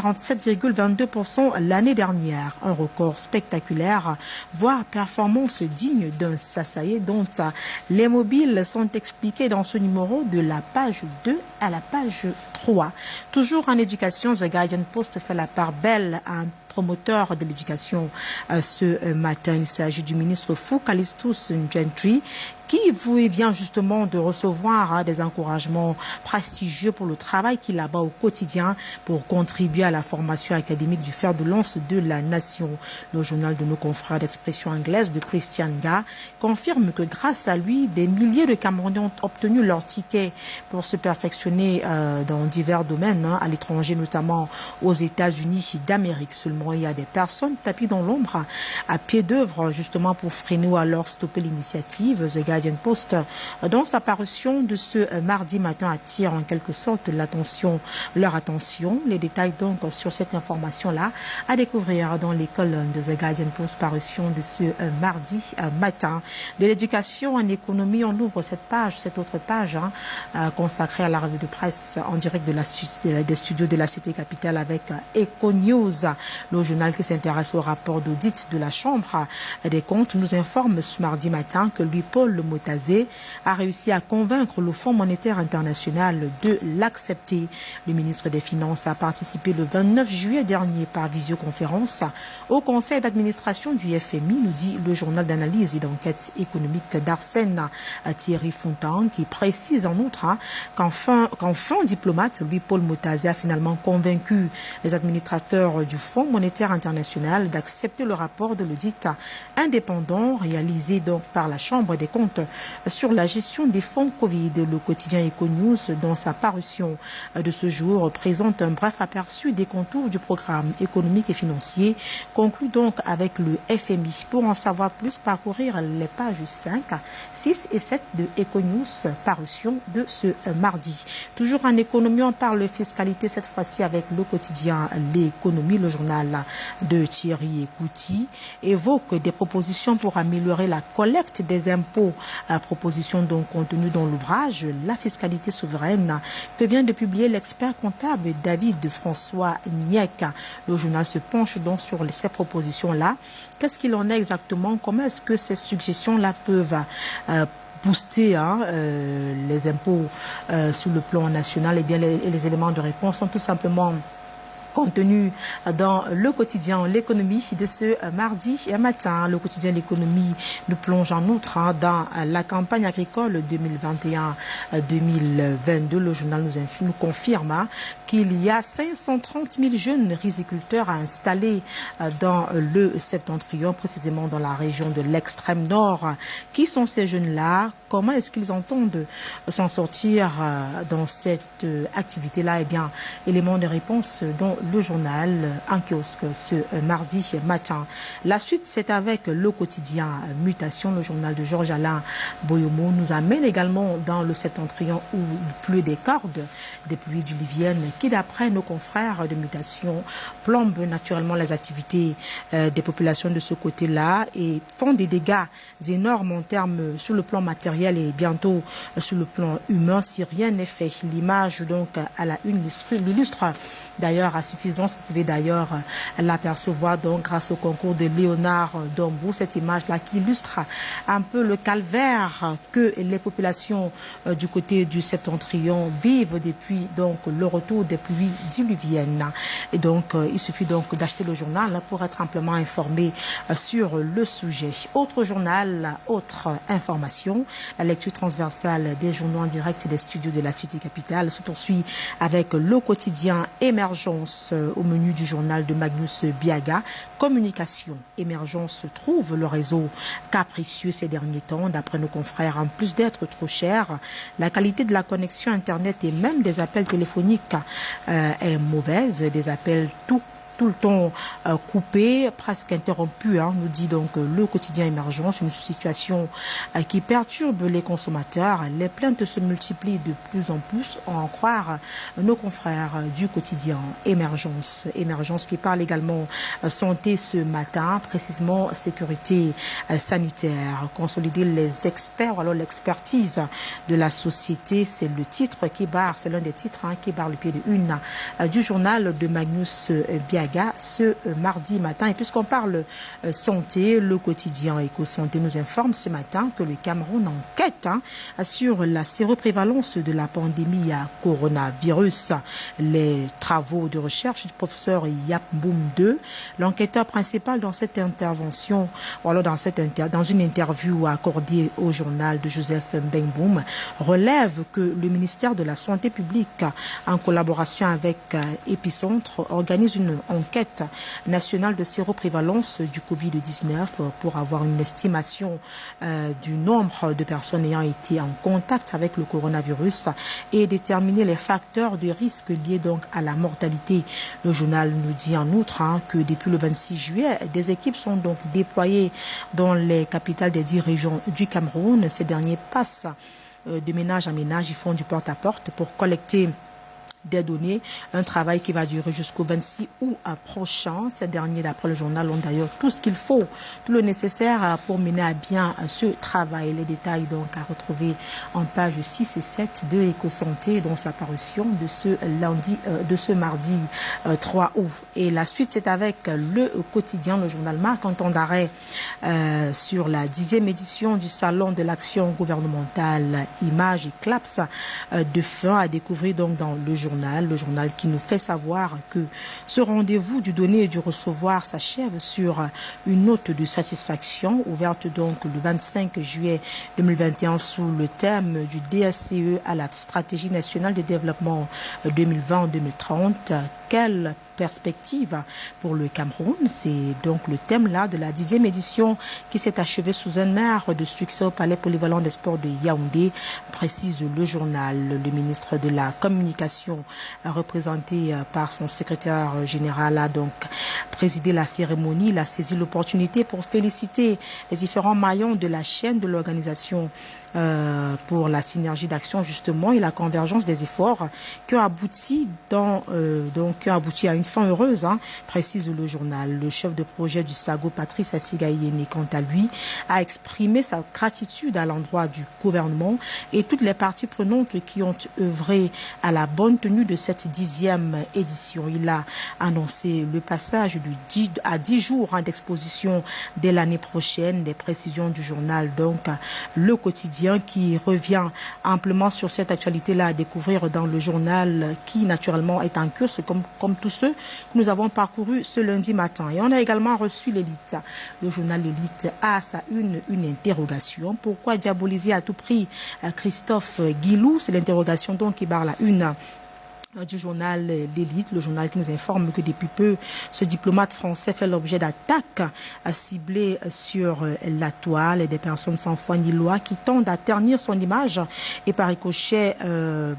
47,22% l'année dernière. Un record spectaculaire, voire performance digne d'un Sasaye dont les mobiles sont expliqués dans ce numéro de la page 2 à la page 3. Toujours en éducation, The Guardian Post fait la part belle à un promoteur de l'éducation ce matin. Il s'agit du ministre Fou Calistus Gentry qui vient justement de recevoir des encouragements prestigieux pour le travail qu'il a au quotidien pour contribuer à la formation académique du fer de lance de la nation. Le journal de nos confrères d'expression anglaise de Christian Ga confirme que grâce à lui, des milliers de Camerounais ont obtenu leur ticket pour se perfectionner dans divers domaines, à l'étranger, notamment aux États-Unis d'Amérique. Seulement, il y a des personnes tapis dans l'ombre à pied d'œuvre justement pour freiner ou alors stopper l'initiative. The Guardian Post, dans sa parution de ce mardi matin, attire en quelque sorte leur attention. Les détails donc sur cette information-là à découvrir dans les colonnes de The Guardian Post, parution de ce mardi matin. De l'éducation en économie, on ouvre cette autre page consacrée à la revue de presse en direct des studios de la Cité capitale avec Eco News. Le journal qui s'intéresse au rapport d'audit de la Chambre des comptes nous informe ce mardi matin que Louis-Paul Motazé a réussi à convaincre le Fonds monétaire international de l'accepter. Le ministre des Finances a participé le 29 juillet dernier par visioconférence au conseil d'administration du FMI, nous dit le journal d'analyse et d'enquête économique d'Arsène Thierry Fontan, qui précise en outre qu'enfin diplomate, Louis-Paul Motazé a finalement convaincu les administrateurs du Fonds monétaire international d'accepter le rapport de l'audit indépendant réalisé donc par la Chambre des comptes sur la gestion des fonds Covid. Le quotidien Eco News, dans sa parution de ce jour, présente un bref aperçu des contours du programme économique et financier, conclut donc avec le FMI. Pour en savoir plus, parcourir les pages 5, 6 et 7 de Eco News, parution de ce mardi. Toujours en économie, on parle fiscalité, cette fois-ci avec le quotidien L'économie. Le journal de Thierry Ekouti évoque des propositions pour améliorer la collecte des impôts. Proposition donc contenue dans l'ouvrage La fiscalité souveraine que vient de publier l'expert comptable David François Niek. Le journal se penche donc sur ces propositions-là. Qu'est-ce qu'il en est exactement? Comment est-ce que ces suggestions-là peuvent booster les impôts sur le plan national? Eh bien, les éléments de réponse sont tout simplement contenu dans le quotidien L'économie de ce mardi matin. Le quotidien L'économie nous plonge en outre dans la campagne agricole 2021-2022. Le journal nous confirme qu'il y a 530 000 jeunes riziculteurs à installer dans le septentrion, précisément dans la région de l'extrême nord. Qui sont ces jeunes-là? Comment est-ce qu'ils entendent s'en sortir dans cette activité-là? Eh bien, élément de réponse dans le journal en kiosque ce mardi matin. La suite, c'est avec le quotidien Mutation. Le journal de Georges-Alain Boyomo nous amène également dans le septentrion où il pleut des cordes, des pluies diluviennes qui, d'après nos confrères de Mutation, plombent naturellement les activités des populations de ce côté-là et font des dégâts énormes en termes sur le plan matériel et bientôt sur le plan humain si rien n'est fait. L'image donc à la une l'illustre d'ailleurs à suffisance. Vous pouvez d'ailleurs l'apercevoir donc grâce au concours de Léonard Dombou, cette image-là qui illustre un peu le calvaire que les populations du côté du septentrion vivent depuis donc le retour des pluies diluviennes. Et donc il suffit donc d'acheter le journal pour être amplement informé sur le sujet. Autre journal, autre information, la lecture transversale des journaux en direct des studios de la Cité capitale se poursuit avec le quotidien Émergence au menu du journal de Magnus Biaga. Communication. Émergence trouve le réseau capricieux ces derniers temps. D'après nos confrères, en plus d'être trop cher, la qualité de la connexion Internet et même des appels téléphoniques est mauvaise. Des appels tout tout le temps coupé, presque interrompu, nous dit donc le quotidien Émergence, une situation qui perturbe les consommateurs. Les plaintes se multiplient de plus en plus, à en croire nos confrères du quotidien Émergence. Émergence qui parle également santé ce matin, précisément sécurité sanitaire, consolider les experts, alors l'expertise de la société, c'est le titre qui barre, c'est l'un des titres qui barre le pied de une du journal de Magnus Biaga ce mardi matin. Et puisqu'on parle santé, le quotidien Éco-Santé nous informe ce matin que le Cameroun enquête sur la séroprévalence de la pandémie à coronavirus. Les travaux de recherche du professeur Yap Boum II, l'enquêteur principal dans cette intervention, ou alors dans une interview accordée au journal de Joseph Mbengboum, relève que le ministère de la Santé publique, en collaboration avec Épicentre, organise une enquête nationale de séroprévalence du Covid-19 pour avoir une estimation du nombre de personnes ayant été en contact avec le coronavirus et déterminer les facteurs de risque liés donc à la mortalité. Le journal nous dit en outre que depuis le 26 juillet, des équipes sont donc déployées dans les capitales des 10 régions du Cameroun. Ces derniers passent de ménage à ménage, ils font du porte-à-porte pour collecter des données, un travail qui va durer jusqu'au 26 août prochain. Ces derniers, d'après le journal, ont d'ailleurs tout ce qu'il faut, tout le nécessaire pour mener à bien ce travail. Les détails donc à retrouver en page 6 et 7 de Éco-Santé, dont sa parution de ce mardi 3 août. Et la suite, c'est avec le quotidien, le journal marque en temps d'arrêt sur la 10e édition du Salon de l'action gouvernementale Images et Claps de fin à découvrir donc dans le journal qui nous fait savoir que ce rendez-vous du donner et du recevoir s'achève sur une note de satisfaction ouverte donc le 25 juillet 2021 sous le thème du DSCE à la stratégie nationale de développement 2020-2030. Quelle perspective pour le Cameroun? C'est donc le thème là de la 10e édition qui s'est achevée sous un air de succès au Palais polyvalent des sports de Yaoundé, précise le journal. Le ministre de la Communication, représenté par son secrétaire général, a donc présidé la cérémonie. Il a saisi l'opportunité pour féliciter les différents maillons de la chaîne de l'organisation pour la synergie d'action justement et la convergence des efforts qui ont abouti à une fin heureuse, précise le journal. Le chef de projet du SAGO, Patrice Assigaïéné, quant à lui, a exprimé sa gratitude à l'endroit du gouvernement et toutes les parties prenantes qui ont œuvré à la bonne tenue de cette 10e édition. Il a annoncé le passage à 10 jours d'exposition dès l'année prochaine. Des précisions du journal, donc le quotidien, qui revient amplement sur cette actualité-là à découvrir dans le journal qui naturellement est en course comme tous ceux que nous avons parcourus ce lundi matin. Et on a également reçu l'élite. Le journal L'Élite a à sa une interrogation. Pourquoi diaboliser à tout prix Christophe Guilou? C'est l'interrogation donc qui barre la une du journal L'Élite, le journal qui nous informe que depuis peu, ce diplomate français fait l'objet d'attaques ciblées sur la toile et des personnes sans foi ni loi qui tendent à ternir son image et par ricochet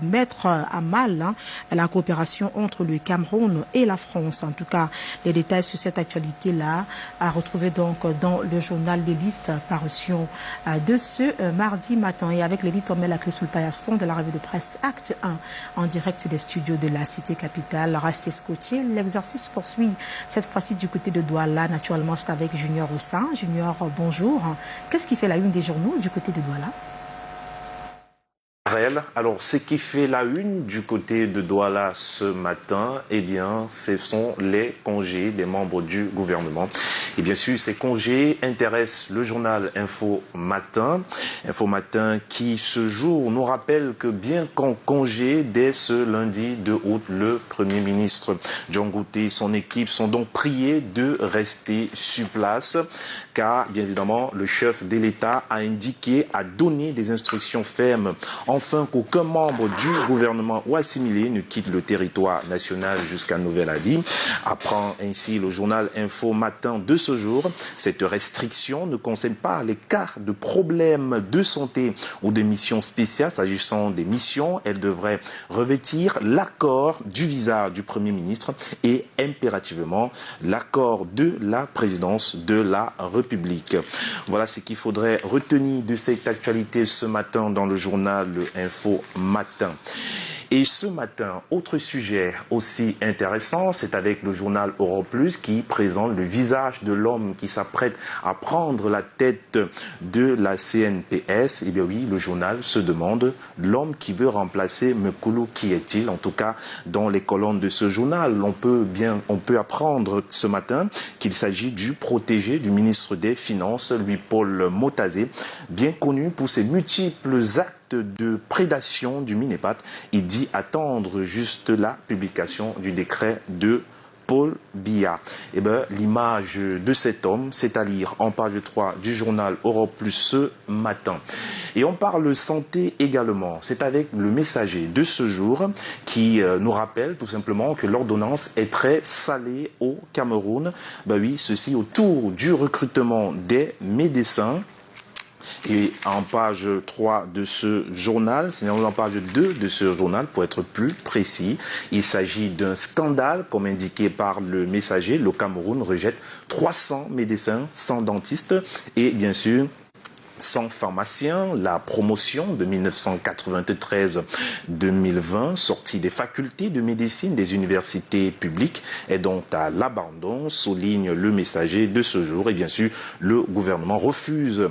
mettre à mal la coopération entre le Cameroun et la France. En tout cas, les détails sur cette actualité-là à retrouver donc dans le journal L'Élite, parution de ce mardi matin. Et avec L'Élite, on met la clé sous le paillasson de la revue de presse Acte 1 en direct des studios de la cité capitale. Restez scotchés. L'exercice poursuit cette fois-ci du côté de Douala. Naturellement, c'est avec Junior Ossin. Junior, bonjour. Qu'est-ce qui fait la une des journaux du côté de Douala? Alors, ce qui fait la une du côté de Douala ce matin, eh bien, ce sont les congés des membres du gouvernement. Et bien sûr, ces congés intéressent le journal Info Matin. Info Matin qui, ce jour, nous rappelle que bien qu'en congé, dès ce lundi 2 août, le Premier ministre John Gouté et son équipe sont donc priés de rester sur place, car, bien évidemment, le chef de l'État a donné des instructions fermes en enfin qu'aucun membre du gouvernement ou assimilé ne quitte le territoire national jusqu'à nouvel avis. Apprend ainsi le journal Info Matin de ce jour. Cette restriction ne concerne pas les cas de problèmes de santé ou de missions spéciales. S'agissant des missions, elles devraient revêtir l'accord du visa du Premier ministre et impérativement l'accord de la présidence de la République. Voilà ce qu'il faudrait retenir de cette actualité ce matin dans le journal Info Matin. Et ce matin, autre sujet aussi intéressant, c'est avec le journal Europlus qui présente le visage de l'homme qui s'apprête à prendre la tête de la CNPS. Eh bien oui, le journal se demande, l'homme qui veut remplacer Mekulu, qui est-il? En tout cas, dans les colonnes de ce journal, on peut apprendre ce matin qu'il s'agit du protégé du ministre des Finances, Louis-Paul Motazé, bien connu pour ses multiples actes de prédation du Minepat. Il dit attendre juste la publication du décret de Paul Biya. Eh bien, l'image de cet homme, c'est à lire en page 3 du journal Europlus ce matin. Et on parle santé également. C'est avec le Messager de ce jour qui nous rappelle tout simplement que l'ordonnance est très salée au Cameroun. Ben oui, ceci autour du recrutement des médecins. Et en page 3 de ce journal, sinon en page 2 de ce journal, pour être plus précis, il s'agit d'un scandale, comme indiqué par le Messager. Le Cameroun rejette 300 médecins sans dentiste et bien sûr sans pharmacien. La promotion de 1993-2020, sortie des facultés de médecine des universités publiques, est donc à l'abandon, souligne le Messager de ce jour. Et bien sûr, le gouvernement refuse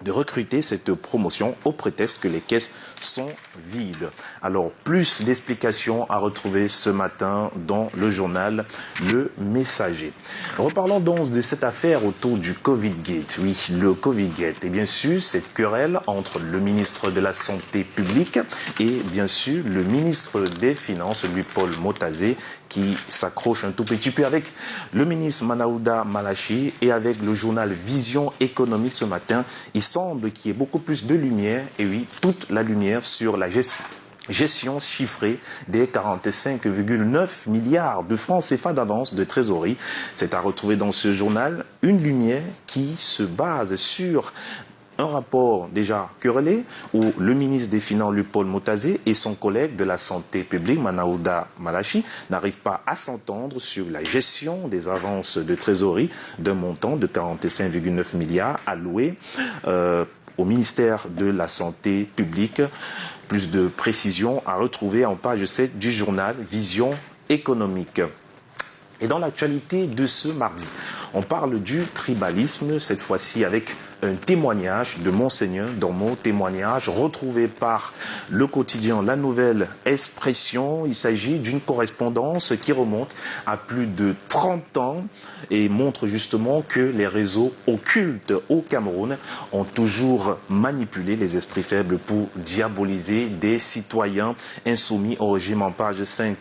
de recruter cette promotion au prétexte que les caisses sont vides. Alors, plus d'explications à retrouver ce matin dans le journal Le Messager. Reparlons donc de cette affaire autour du Covid-Gate. Oui, le Covid-Gate. Et bien sûr, cette querelle entre le ministre de la Santé publique et bien sûr le ministre des Finances, Louis-Paul Motazé, qui s'accroche un tout petit peu avec le ministre Manaouda Malachi et avec le journal Vision économique ce matin. Il semble qu'il y ait beaucoup plus de lumière, et oui, toute la lumière sur la gestion chiffrée des 45,9 milliards de francs CFA d'avance de trésorerie. C'est à retrouver dans ce journal une lumière qui se base sur un rapport déjà querellé où le ministre des Finances, Louis-Paul Motazé, et son collègue de la Santé publique, Manaouda Malachi, n'arrivent pas à s'entendre sur la gestion des avances de trésorerie d'un montant de 45,9 milliards alloués au ministère de la Santé publique. Plus de précisions à retrouver en page 7 du journal Vision économique. Et dans l'actualité de ce mardi, on parle du tribalisme, cette fois-ci avec un témoignage de Monseigneur Dormo, témoignage retrouvé par le quotidien La Nouvelle Expression. Il s'agit d'une correspondance qui remonte à plus de 30 ans et montre justement que les réseaux occultes au Cameroun ont toujours manipulé les esprits faibles pour diaboliser des citoyens insoumis au régime. En page 5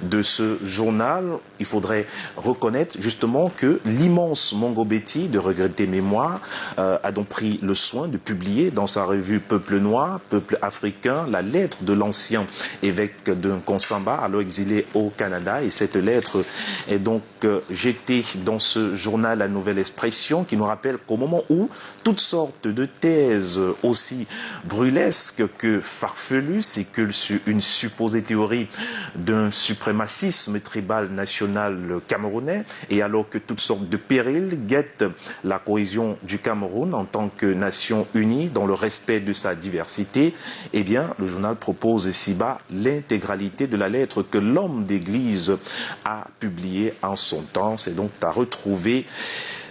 de ce journal, il faudrait reconnaître justement que l'immense Mongo Betty de Regretter Mémoire a donc pris le soin de publier dans sa revue Peuple Noir, Peuple Africain, la lettre de l'ancien évêque de Nkonsamba, alors exilé au Canada. Et cette lettre est donc jetée dans ce journal La Nouvelle Expression qui nous rappelle qu'au moment où toutes sortes de thèses aussi brûlesques que farfelues séculent sur une supposée théorie d'un suprémacisme tribal national camerounais, et alors que toutes sortes de périls guettent la cohésion du Cameroun en tant que nation unie dans le respect de sa diversité, eh bien, le journal propose ci-bas l'intégralité de la lettre que l'homme d'église a publiée en son temps. C'est donc à retrouver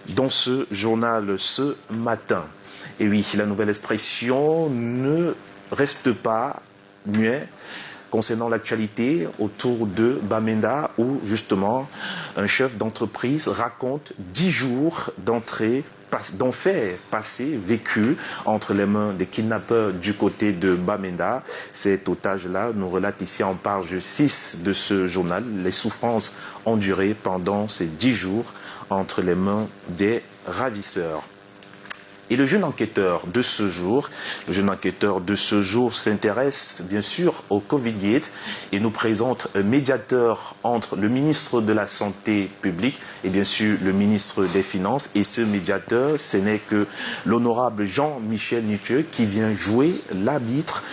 dans ce journal ce matin. Et oui, La Nouvelle Expression ne reste pas muet concernant l'actualité autour de Bamenda, où justement un chef d'entreprise raconte 10 jours d'enfer passé, vécu entre les mains des kidnappeurs du côté de Bamenda. Cet otage-là nous relate ici en page 6 de ce journal les souffrances endurées pendant ces 10 jours entre les mains des ravisseurs. Et le jeune enquêteur de ce jour, s'intéresse bien sûr au Covid-Gate et nous présente un médiateur entre le ministre de la Santé publique et bien sûr le ministre des Finances. Et ce médiateur, ce n'est que l'honorable Jean-Michel Nithieu qui vient jouer l'arbitre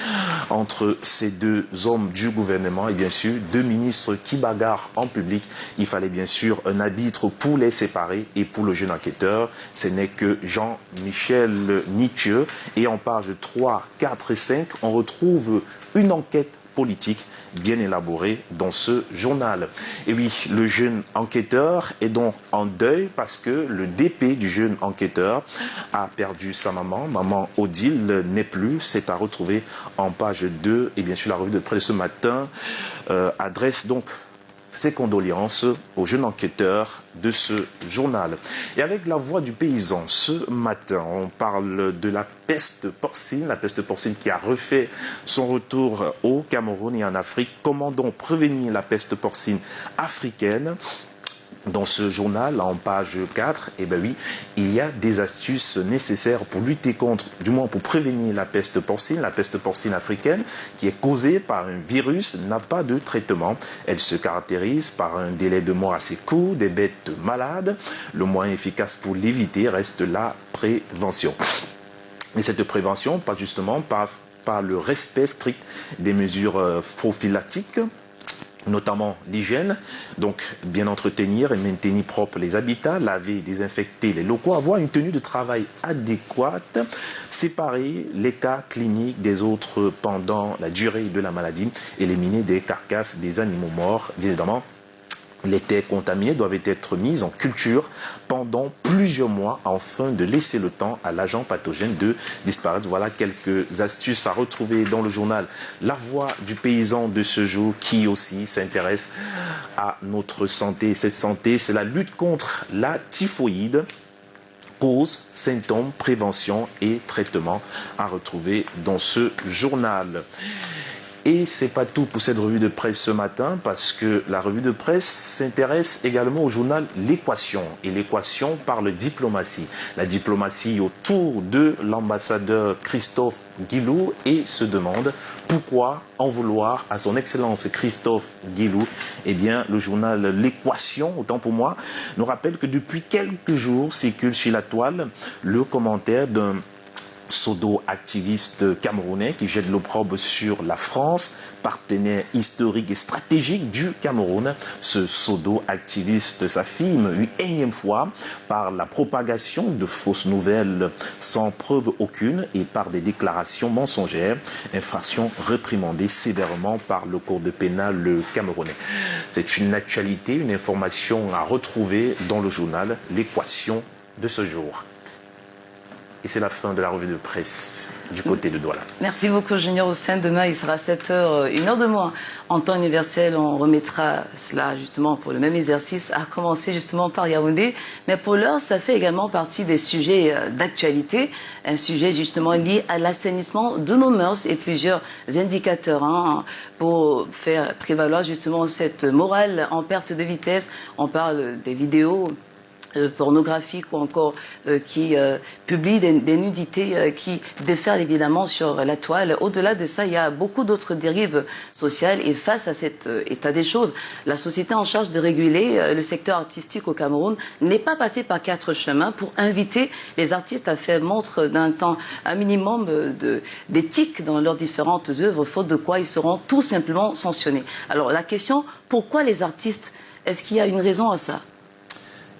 entre ces deux hommes du gouvernement et bien sûr deux ministres qui bagarrent en public. Il fallait bien sûr un arbitre pour les séparer et pour le jeune enquêteur, ce n'est que Jean-Michel Nithieu. Et en page 3, 4 et 5, on retrouve une enquête politique bien élaborée dans ce journal. Et oui, le jeune enquêteur est donc en deuil parce que le DP du jeune enquêteur a perdu sa maman Odile n'est plus, c'est à retrouver en page 2. Et bien sûr, la revue de presse de ce matin adresse donc ses condoléances au jeune enquêteur de ce journal. Et avec la voix du paysan, ce matin, on parle de la peste porcine qui a refait son retour au Cameroun et en Afrique. Comment donc prévenir la peste porcine africaine ? Dans ce journal, en page 4, eh ben oui, il y a des astuces nécessaires pour lutter contre, du moins pour prévenir la peste porcine africaine, qui est causée par un virus, n'a pas de traitement. Elle se caractérise par un délai de mort assez court, des bêtes malades. Le moyen efficace pour l'éviter reste la prévention. Et cette prévention passe justement par le respect strict des mesures prophylactiques, notamment l'hygiène, donc bien entretenir et maintenir propres les habitats, laver et désinfecter les locaux, avoir une tenue de travail adéquate, séparer les cas cliniques des autres pendant la durée de la maladie, éliminer des carcasses des animaux morts, bien évidemment. Les terres contaminées doivent être mises en culture pendant plusieurs mois afin de laisser le temps à l'agent pathogène de disparaître. Voilà quelques astuces à retrouver dans le journal La Voix du paysan de ce jour qui aussi s'intéresse à notre santé. Cette santé, c'est la lutte contre la typhoïde. Causes, symptômes, prévention et traitement à retrouver dans ce journal. Et c'est pas tout pour cette revue de presse ce matin, parce que la revue de presse s'intéresse également au journal L'Équation. Et l'Équation parle diplomatie. La diplomatie autour de l'ambassadeur Christophe Guilou et se demande pourquoi en vouloir à son excellence Christophe Guilou. Eh bien, le journal L'Équation, autant pour moi, nous rappelle que depuis quelques jours circule sur la toile le commentaire d'un pseudo-activiste camerounais qui jette l'opprobre sur la France, partenaire historique et stratégique du Cameroun. Ce pseudo-activiste s'affirme une énième fois par la propagation de fausses nouvelles sans preuve aucune et par des déclarations mensongères, infraction réprimandée sévèrement par le code pénal camerounais. C'est une actualité, une information à retrouver dans le journal L'Équation de ce jour. Et c'est la fin de la revue de presse du côté de Douala. Merci beaucoup, Junior Hussein. Demain, il sera 7h, 1h de moins. En temps universel, on remettra cela justement pour le même exercice, à commencer justement par Yaoundé. Mais pour l'heure, ça fait également partie des sujets d'actualité. Un sujet justement lié à l'assainissement de nos mœurs et plusieurs indicateurs pour faire prévaloir justement cette morale en perte de vitesse. On parle des vidéos pornographiques ou encore qui publient des nudités qui déferlent évidemment sur la toile. Au-delà de ça, il y a beaucoup d'autres dérives sociales et face à cet état des choses, la société en charge de réguler le secteur artistique au Cameroun n'est pas passée par 4 chemins pour inviter les artistes à faire montre d'un temps, un minimum d'éthique dans leurs différentes œuvres, faute de quoi ils seront tout simplement sanctionnés. Alors la question, pourquoi les artistes? Est-ce qu'il y a une raison à ça?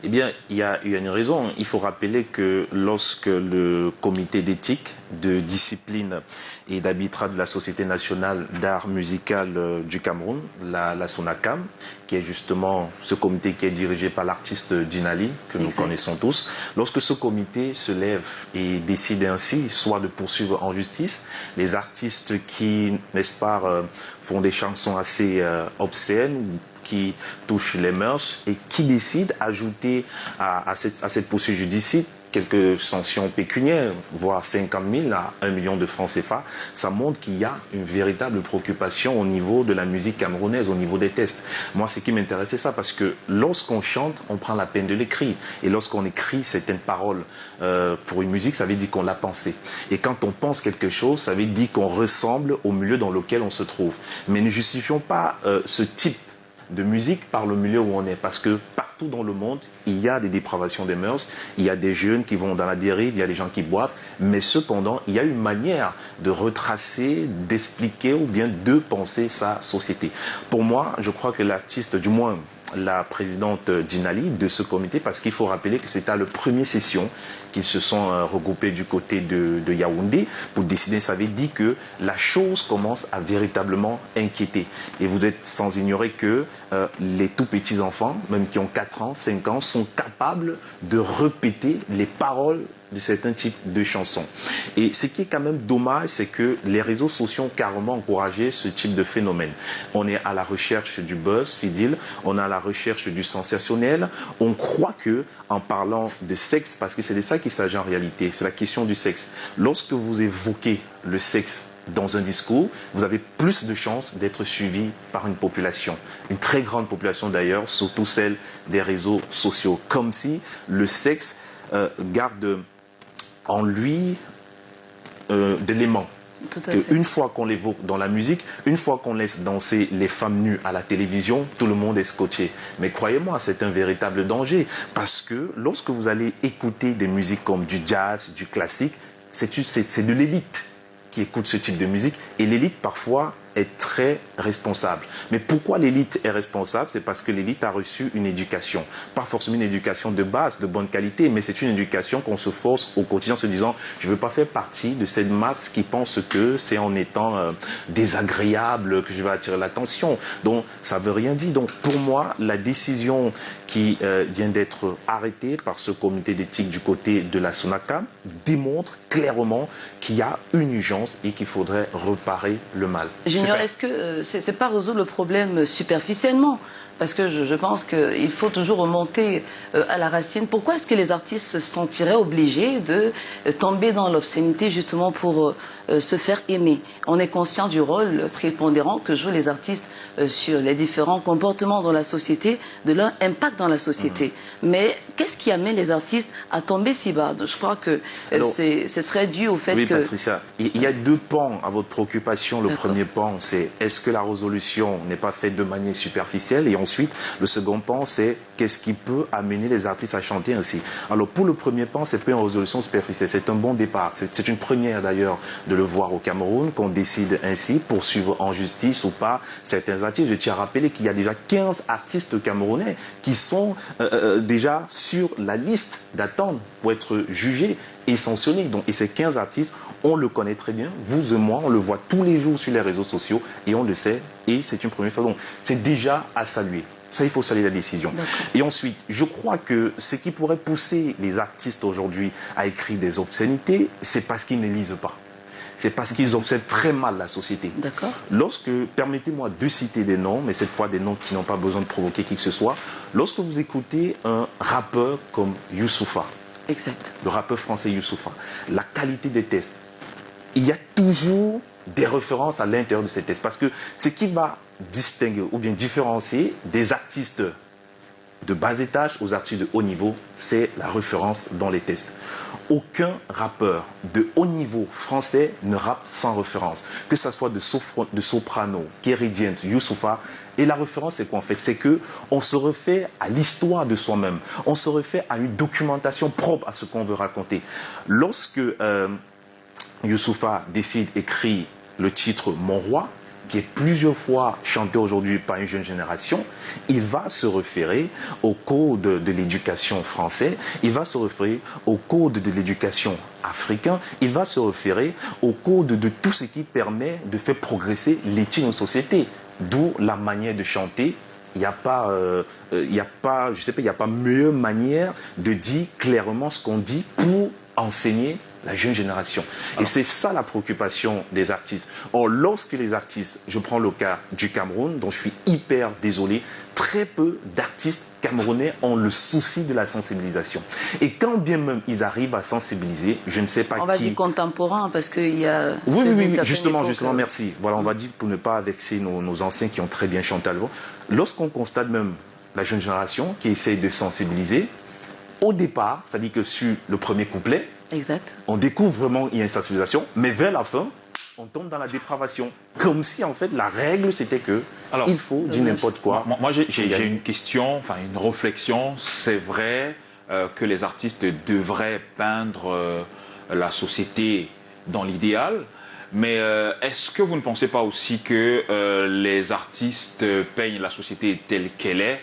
Eh bien, il y a une raison. Il faut rappeler que lorsque le comité d'éthique, de discipline et d'arbitrage de la Société nationale d'art musical du Cameroun, la SONACAM, qui est justement ce comité qui est dirigé par l'artiste Dinali, que nous connaissons tous, lorsque ce comité se lève et décide ainsi, soit de poursuivre en justice les artistes qui, n'est-ce pas, font des chansons assez obscènes, qui touche les mœurs et qui décide d'ajouter à cette poursuite quelques sanctions pécuniaires, voire 50 000 à 1 million de francs CFA, ça montre qu'il y a une véritable préoccupation au niveau de la musique camerounaise, au niveau des tests. Moi, ce qui m'intéresse, c'est ça, parce que lorsqu'on chante, on prend la peine de l'écrire. Et lorsqu'on écrit certaines paroles pour une musique, ça veut dire qu'on l'a pensé. Et quand on pense quelque chose, ça veut dire qu'on ressemble au milieu dans lequel on se trouve. Mais ne justifions pas ce type de musique par le milieu où on est, parce que partout dans le monde, il y a des dépravations des mœurs, il y a des jeunes qui vont dans la dérive, il y a des gens qui boivent, mais cependant, il y a une manière de retracer, d'expliquer ou bien de penser sa société. Pour moi, je crois que l'artiste, du moins la présidente Dinali de ce comité, parce qu'il faut rappeler que c'était à la première session qu'ils se sont regroupés du côté de Yaoundé pour décider. Ça veut dire que la chose commence à véritablement inquiéter. Et vous êtes sans ignorer que les tout petits enfants, même qui ont 4 ans, 5 ans, sont capables de répéter les paroles de certains types de chansons. Et ce qui est quand même dommage, c'est que les réseaux sociaux ont carrément encouragé ce type de phénomène. On est à la recherche du buzz, Fidil, on est à la recherche du sensationnel. On croit que, en parlant de sexe, parce que c'est de ça qu'il s'agit en réalité, c'est la question du sexe. Lorsque vous évoquez le sexe dans un discours, vous avez plus de chances d'être suivi par une population. Une très grande population d'ailleurs, surtout celle des réseaux sociaux. Comme si le sexe garde en lui d'éléments. Une fois qu'on l'évoque dans la musique, une fois qu'on laisse danser les femmes nues à la télévision, tout le monde est scotché. Mais croyez-moi, c'est un véritable danger. Parce que lorsque vous allez écouter des musiques comme du jazz, du classique, c'est de l'élite qui écoute ce type de musique. Et l'élite, parfois, est très responsable. Mais pourquoi l'élite est responsable? C'est parce que l'élite a reçu une éducation. Pas forcément une éducation de base, de bonne qualité, mais c'est une éducation qu'on se force au quotidien en se disant « je ne veux pas faire partie de cette masse qui pense que c'est en étant désagréable que je vais attirer l'attention ». Donc, ça ne veut rien dire. Donc, pour moi, la décision qui vient d'être arrêtée par ce comité d'éthique du côté de la SONACAM démontre clairement qu'il y a une urgence et qu'il faudrait réparer le mal. Junior, est-ce que c'est pas résoudre le problème superficiellement? Parce que je pense qu'il faut toujours remonter à la racine. Pourquoi est-ce que les artistes se sentiraient obligés de tomber dans l'obscénité justement pour se faire aimer? On est conscient du rôle prépondérant que jouent les artistes sur les différents comportements dans la société, de leur impact dans la société. Mais qu'est-ce qui amène les artistes à tomber si bas? Je crois que ce serait dû au fait que... Oui, Patricia, il y a 2 pans à votre préoccupation. Le premier pan, c'est est-ce que la résolution n'est pas faite de manière superficielle? Et ensuite, le second pan, c'est qu'est-ce qui peut amener les artistes à chanter ainsi? Alors, pour le premier pan, c'est pas une résolution superficielle. C'est un bon départ. C'est une première, d'ailleurs, de le voir au Cameroun, qu'on décide ainsi, poursuivre en justice ou pas certains artistes. Je tiens à rappeler qu'il y a déjà 15 artistes camerounais qui sont déjà sur la liste d'attente pour être jugés et sanctionnés. Donc, et ces 15 artistes, on le connaît très bien. Vous et moi, on le voit tous les jours sur les réseaux sociaux et on le sait. Et c'est une première fois. Donc, c'est déjà à saluer. Ça, il faut saluer la décision. Et ensuite, je crois que ce qui pourrait pousser les artistes aujourd'hui à écrire des obscénités, c'est parce qu'ils ne lisent pas. C'est parce qu'ils observent très mal la société. D'accord. Lorsque, permettez-moi de citer des noms, mais cette fois des noms qui n'ont pas besoin de provoquer qui que ce soit, lorsque vous écoutez un rappeur comme Youssoupha, exact, le rappeur français Youssoupha, la qualité des textes, il y a toujours des références à l'intérieur de ces textes. Parce que ce qui va distinguer ou bien différencier des artistes de bas étage aux artistes de haut niveau, c'est la référence dans les textes. Aucun rappeur de haut niveau français ne rappe sans référence. Que ce soit de Soprano, Kéridien, Youssoupha. Et la référence, c'est quoi en fait? C'est qu'on se refait à l'histoire de soi-même. On se refait à une documentation propre à ce qu'on veut raconter. Lorsque Youssoupha décide d'écrire le titre « Mon roi », qui est plusieurs fois chanté aujourd'hui par une jeune génération, il va se référer au code de l'éducation français, il va se référer au code de l'éducation africain, il va se référer au code de tout ce qui permet de faire progresser l'éthique en société. D'où la manière de chanter. Il n'y a pas, je sais pas, il n'y a pas meilleure manière de dire clairement ce qu'on dit pour enseigner la jeune génération. Et c'est ça la préoccupation des artistes. Or, lorsque les artistes, je prends le cas du Cameroun, dont je suis hyper désolé, très peu d'artistes Camerounais ont le souci de la sensibilisation. Et quand bien même ils arrivent à sensibiliser, je ne sais pas qui... On va dire contemporain, parce qu'il y a... Oui, justement, merci. Voilà, on va dire pour ne pas vexer nos anciens qui ont très bien chanté à l'eau. Lorsqu'on constate même la jeune génération qui essaye de sensibiliser, au départ, c'est-à-dire que sur le premier couplet, exact, on découvre vraiment qu'il y a une sensibilisation, mais vers la fin, on tombe dans la dépravation. Comme si, en fait, la règle, c'était que il faut dire n'importe quoi. Moi j'ai une question, enfin une réflexion. C'est vrai que les artistes devraient peindre la société dans l'idéal, mais est-ce que vous ne pensez pas aussi que les artistes peignent la société telle qu'elle est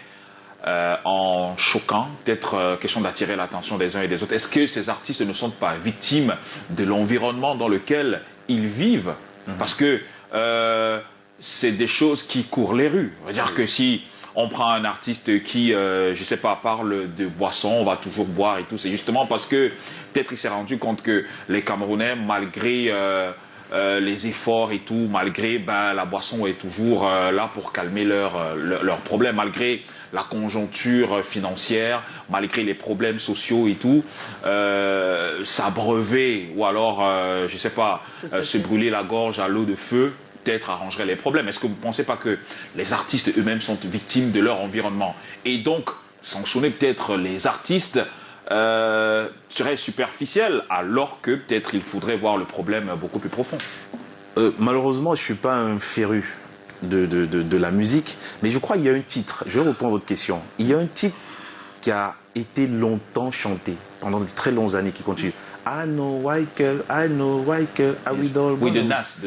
en choquant, peut-être question d'attirer l'attention des uns et des autres? Est-ce que ces artistes ne sont pas victimes de l'environnement dans lequel ils vivent? Parce que c'est des choses qui courent les rues. C'est-à-dire que si on prend un artiste qui, je sais pas, parle de boisson, on va toujours boire et tout, c'est justement parce que peut-être il s'est rendu compte que les Camerounais, malgré les efforts et tout, malgré la boisson est toujours là pour calmer leurs problèmes, malgré la conjoncture financière, malgré les problèmes sociaux et tout, s'abreuver ou alors, je sais pas, se brûler la gorge à l'eau de feu, peut-être arrangerait les problèmes. Est-ce que vous ne pensez pas que les artistes eux-mêmes sont victimes de leur environnement? Et donc, sanctionner peut-être les artistes serait superficiel, alors que peut-être il faudrait voir le problème beaucoup plus profond. Malheureusement, je ne suis pas un féru de la musique, mais je crois qu'il y a un titre, je vais répondre à votre question, il y a un titre qui a été longtemps chanté, pendant de très longues années, qui continue. I know Michael, I will all... Oui, de Nas.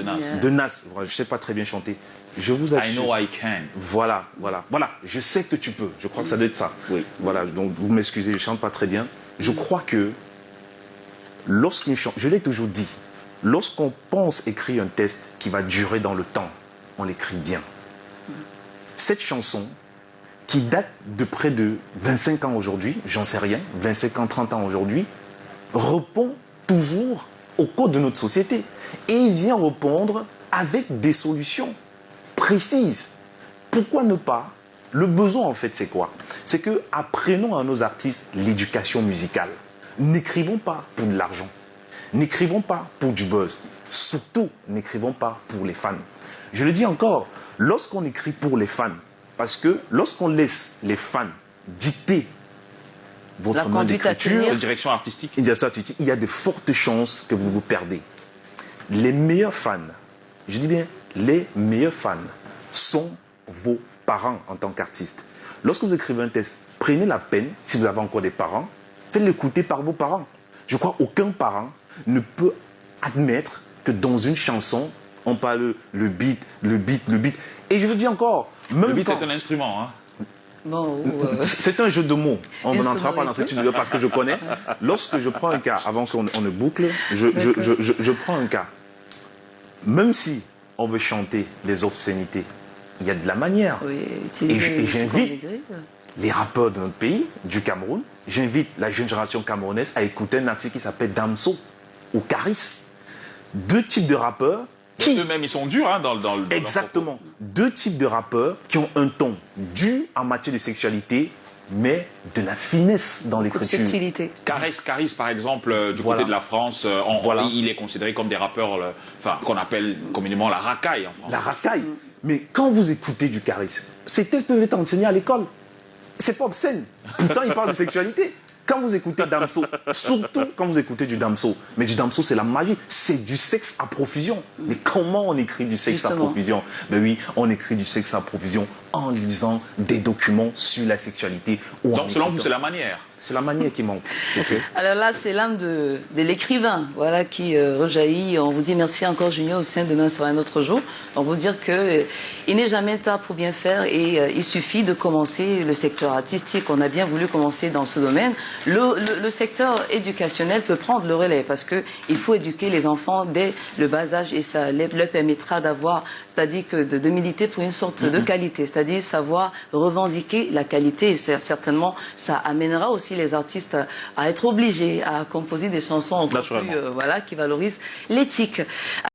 De Nas, je ne sais pas très bien chanter. Je vous assure. I know I can. Voilà, je sais que tu peux, je crois que ça doit être ça. Oui. Voilà, donc vous m'excusez, je ne chante pas très bien. Je crois que lorsqu'on chante, je l'ai toujours dit, lorsqu'on pense écrire un texte qui va durer dans le temps, on l'écrit bien. Cette chanson, qui date de près de 25 ans aujourd'hui, j'en sais rien, 25 ans, 30 ans aujourd'hui, répond toujours au code de notre société. Et il vient répondre avec des solutions précises. Pourquoi ne pas? Le besoin, en fait, c'est quoi? C'est que apprenons à nos artistes l'éducation musicale. N'écrivons pas pour de l'argent. N'écrivons pas pour du buzz. Surtout, n'écrivons pas pour les fans. Je le dis encore, lorsqu'on écrit pour les fans, parce que lorsqu'on laisse les fans dicter votre mode d'écriture, la direction artistique, il y a de fortes chances que vous vous perdez. Les meilleurs fans, je dis bien les meilleurs fans, sont vos parents en tant qu'artistes. Lorsque vous écrivez un texte, prenez la peine, si vous avez encore des parents, faites-le écouter par vos parents. Je crois qu'aucun parent ne peut admettre que dans une chanson, on parle le beat. Et je vous dis encore, même le beat, quand... c'est un instrument, hein. Bon, c'est un jeu de mots. On n'entrera pas dans cette vidéo parce que je connais. Lorsque je prends un cas, avant qu'on ne boucle, je prends un cas. Même si on veut chanter les obscénités, il y a de la manière. Oui, et j'invite les rappeurs de notre pays, du Cameroun, j'invite la jeune génération camerounaise à écouter un artiste qui s'appelle Damso ou Caris. Deux types de rappeurs. Eux-mêmes, ils sont durs, hein, dans exactement. Deux types de rappeurs qui ont un ton dur en matière de sexualité, mais de la finesse dans l'écriture. Subtilité. Caris, par exemple, du côté de la France, il est considéré comme des rappeurs, qu'on appelle communément la racaille en France. La racaille. Mais quand vous écoutez du Caris, ces textes peuvent être enseignés à l'école. C'est pas obscène. Pourtant, il parle de sexualité. Quand vous écoutez Damso, surtout quand vous écoutez du Damso, mais du Damso, c'est la magie, c'est du sexe à profusion. Mais comment on écrit du sexe à profusion? Ben oui, on écrit du sexe à profusion en lisant des documents sur la sexualité. Donc, selon vous, c'est la manière? C'est la manière qui manque. Alors là, c'est l'âme de l'écrivain, voilà, qui rejaillit. On vous dit merci encore, Junior. Au demain sera un autre jour. On vous dire que il n'est jamais tard pour bien faire et il suffit de commencer le secteur artistique. On a bien voulu commencer dans ce domaine. Le secteur éducationnel peut prendre le relais parce que il faut éduquer les enfants dès le bas âge et ça leur permettra d'avoir, c'est-à-dire que de militer pour une sorte de qualité, c'est-à-dire savoir revendiquer la qualité et certainement ça amènera aussi les artistes à être obligés à composer des chansons encore plus, qui valorisent l'éthique.